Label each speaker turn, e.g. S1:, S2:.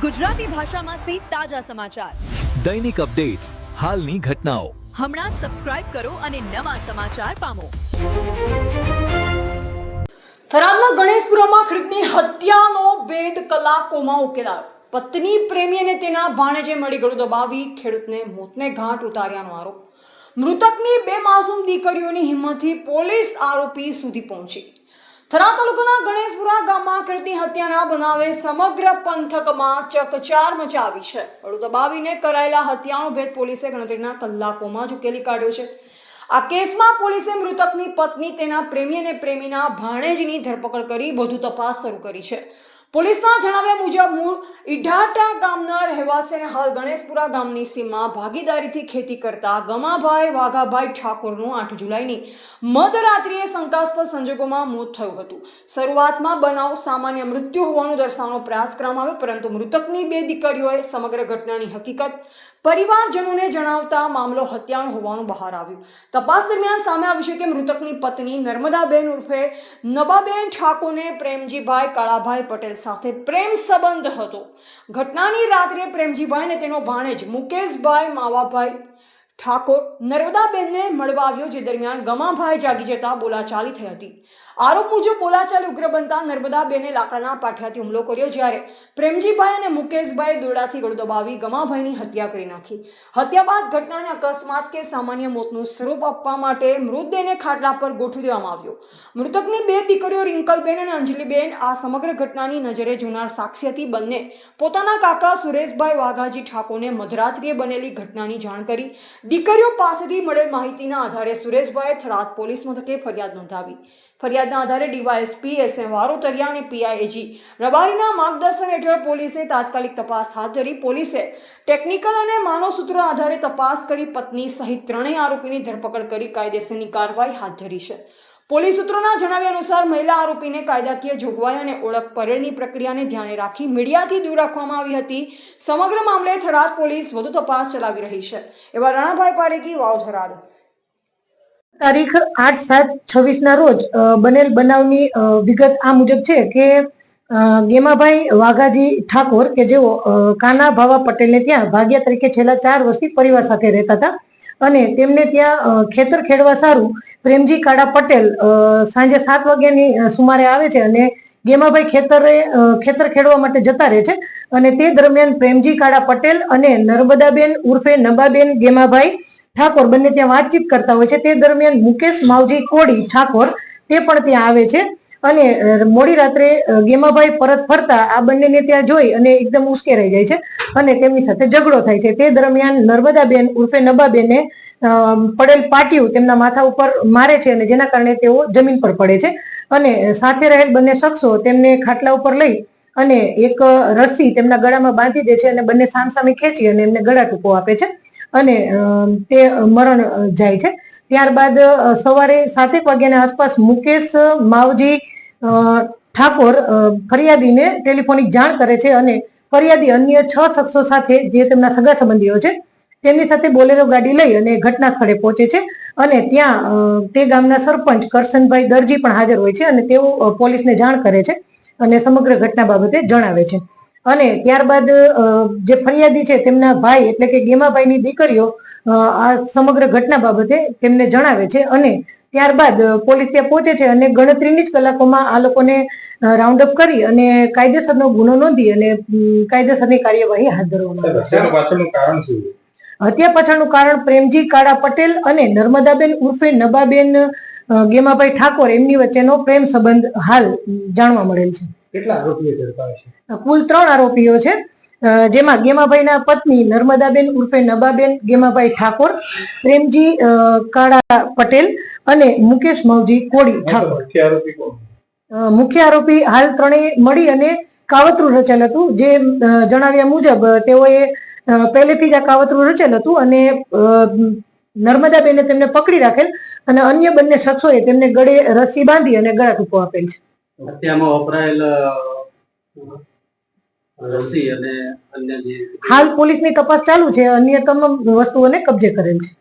S1: ગુજરાતી ભાષામાં સે તાજા સમાચાર,
S2: દૈનિક અપડેટ્સ, હાલની ઘટનાઓ.
S1: હમણાં જ સબસ્ક્રાઇબ કરો અને નવા સમાચાર પામો.
S3: થરાદના ગણેશપુરામાં ખેડૂતની હત્યાનો ભેદ કલાકોમાં ઉકેલાયો. પત્ની પ્રેમી અને તેના ભાણેજે મળી ગળું દબાવી ખેડૂતને મોતને ઘાટ ઉતાર્યાનો આરોપ. મૃતકની બે માસૂમ દીકરીઓની હિંમતથી પોલીસ આરોપી સુધી પહોંચી. થરાદ તાલુકાના ગણેશપુરા ગામમાં ખેડૂતની હત્યાના બનાવે સમગ્ર પંથકમાં ચકચાર મચાવી છે. ગળું દબાવીને કરાયેલા હત્યાનો ભેદ પોલીસે ગણતરીના કલાકોમાં જ ઉકેલી કાઢ્યો છે. આ કેસમાં પોલીસે મૃતકની પત્ની, તેના પ્રેમી અને પ્રેમીના ભાણેજની ધરપકડ કરી વધુ તપાસ શરૂ કરી છે. પોલીસના જણાવ્યા મુજબ મૂળ ઈઢાટા ગામના રહેવાસી અને હાલ ગણેશપુરા ગામની સીમમાં ભાગીદારીથી ખેતી કરતા ગમાભાઈ વાઘાભાઈ ઠાકોરનું 8 જુલાઈની મધરાત્રિએ શંકાસ્પદ સંજોગોમાં મોત થયું હતું. શરૂઆતમાં બનાવ સામાન્ય મૃત્યુ હોવાનું દર્શાવવાનો પ્રયાસ કરવામાં આવ્યો, પરંતુ મૃતકની બે દીકરીઓએ સમગ્ર ઘટનાની હકીકત પરિવારજનોને જણાવતા મામલો હત્યાનો હોવાનું બહાર આવ્યું. તપાસ દરમિયાન સામે આવ્યું છે કે મૃતકની પત્ની નર્મદાબેન ઉર્ફે નબાબેન ઠાકોરને પ્રેમજીભાઈ કાળાભાઈ પટેલ સાથે પ્રેમ સંબંધ હતો. ઘટનાની રાત્રે પ્રેમજીભાઈ અને તેનો ભાણેજ મુકેશભાઈ માવાભાઈ ઠાકોર નર્મદાબેનને મળવા આવ્યો, જે દરમિયાન ગમાભાઈ જાગી જતા બોલાચાલી થઈ હતી. આરોપ મુજબ બોલાચાલી ઉગ્ર બનતા નર્મદાબેને લાકડાના પાટિયાથી હુમલો કર્યો, જ્યારે પ્રેમજીભાઈ અને મુકેશભાઈ દોરડાથી ગળું દબાવી ગમાભાઈની હત્યા કરી નાખી. હત્યા બાદ ઘટનાને અકસ્માત કે સામાન્ય મોતનું સ્વરૂપ આપવા માટે મૃતદેહને ખાટલા પર ગોઠવી દેવામાં આવ્યો. મૃતકની બે દીકરીઓ રિંકલબેન અને અંજલિબેન આ સમગ્ર ઘટનાની નજરે જોનાર સાક્ષી હતી. બંને પોતાના કાકા સુરેશભાઈ વાઘાજી ઠાકોરને મધરાત્રિએ બનેલી ઘટનાની જાણ કરી. દીકરીઓ પાસેથી મળેલ માહિતીના આધારે સુરેશભાઈએ થરાદ પોલીસ મથકે ફરિયાદ નોંધાવી. ફરિયાદના આધારે ડીવાયએસપી SM વારોતરિયા અને PIAG રબારીના માર્ગદર્શન હેઠળ પોલીસે તાત્કાલિક તપાસ હાથ ધરી. પોલીસે ટેકનિકલ અને માનવ સૂત્રો આધારે તપાસ કરી પત્ની સહિત ત્રણેય આરોપીની ધરપકડ કરી કાયદેસરની કાર્યવાહી હાથ ધરી છે. પોલીસ સૂત્રોના જણાવ્યા અનુસાર મહિલા આરોપીને કાયદાકીય જોગવાઈ અને ઓળખ પરેડની પ્રક્રિયાને ધ્યાને રાખી મીડિયાથી દૂર રાખવામાં આવી હતી. સમગ્ર મામલે થરાદ પોલીસ વધુ તપાસ ચલાવી રહી છે. એવા રાણાભાઈ પારેખી, વાવ, થરાદ.
S4: તારીખ 8/7/26 ના રોજ બનેલ બનાવની વિગત આ મુજબ છે કે ગેમાભાઈ વાઘાજી ઠાકોર કે જેઓ કાના ભાવા પટેલને ત્યાં ભાગ્યા તરીકે છેલ્લા 4 વર્ષથી પરિવાર સાથે રહેતા હતા અને તેમને ત્યાં ખેતર ખેડવા સારું પ્રેમજી કાળા પટેલ સાંજે 7 વાગ્યાની સુમારે આવે છે અને ગેમાભાઈ ખેતર ખેડવા માટે જતા રહે છે. અને તે દરમિયાન પ્રેમજી કાળા પટેલ અને નર્મદાબેન ઉર્ફે નબાબેન ગેમાભાઈ ઠાકોર બંને ત્યાં વાતચીત કરતા હોય છે. તે દરમિયાન મુકેશ માવજી કોડી ઠાકોર તે પણ ત્યાં આવે છે અને મોડી રાત્રે ગેમાભાઈ પરત ફરતા આ બંનેને ત્યાં જોઈ અને એકદમ ઉશ્કેરાઈ જાય છે અને તેમની સાથે ઝઘડો થાય છે. તે દરમિયાન નર્મદાબેન ઉર્ફે નબાબેને પડેલ પાટિયું તેમના માથા ઉપર મારે છે અને જેના કારણે તેઓ જમીન પર પડે છે અને સાથે રહેલ બંને શખ્સો તેમને ખાટલા ઉપર લઈ અને એક રસ્સી તેમના ગળામાં બાંધી દે છે અને બંને સામસામે ખેંચી અને એમને ગળા ટૂંકો આપે છે અને તે મરણ જાય છે. ત્યારબાદ સવારે 7 વાગ્યાના આસપાસ મુકેશ માવજી ઠાકોર ફરિયાદીને ટેલિફોનિક જાણ કરે છે અને ફરિયાદી અન્ય 6 શખ્સો સાથે જે તેમના સગા સંબંધીઓ છે તેમની સાથે બોલેરો ગાડી લઈ અને ઘટના સ્થળે પહોંચે છે અને ત્યાં તે ગામના સરપંચ કરશનભાઈ દરજી પણ હાજર હોય છે અને તેઓ પોલીસને જાણ કરે છે અને સમગ્ર ઘટના બાબતે જણાવે છે. અને ત્યારબાદ જે ફરિયાદી છે તેમના ભાઈ એટલે કે ગેમાભાઈની દીકરીઓ આ સમગ્ર ઘટના બાબતે તેમને જણાવે છે અને ત્યારબાદ પોલીસ ત્યાં પહોંચે છે અને ગણતરીની જ કલાકોમાં આ લોકોને રાઉન્ડ અપ કરી અને કાયદેસરનો ગુનો નોંધી અને કાયદેસરની કાર્યવાહી હાથ ધરવામાં આવે છે. હત્યા પાછળનું કારણ પ્રેમજી કાળા પટેલ અને નર્મદાબેન ઉર્ફે નબાબેન ગેમાભાઈ ઠાકોર એમની વચ્ચેનો પ્રેમ સંબંધ હાલ જાણવા મળેલ છે.
S5: કેટલા આરોપીઓ ઝડપાયા છે?
S4: કુલ 3 આરોપીઓ છે, જેમાં ગેમાભાઈના પત્ની નર્મદાબેન ઉર્ફે નબાબેન ગેમાભાઈ ઠાકોર, પ્રેમજી કાળા પટેલ અને મુકેશ માવજી કોડી ઠાકોર. મુખ્ય આરોપી હાલ ત્રણેય મળી અને કાવતરું રચેલ હતું. જે જણાવ્યા મુજબ તેઓએ પહેલેથી જ આ કાવતરું રચેલ હતું અને નર્મદાબેને તેમને પકડી રાખેલ અને અન્ય બંને શખ્સોએ તેમને ગળે રસ્સી બાંધી અને ગળા ટૂંકો આપેલ છે.
S5: હત્યામાં વપરાયેલ રસ્સી અને અન્ય જે
S4: હાલ પોલીસની તપાસ ચાલુ છે. અન્ય તમામ વસ્તુઓને કબજે કરેલ છે.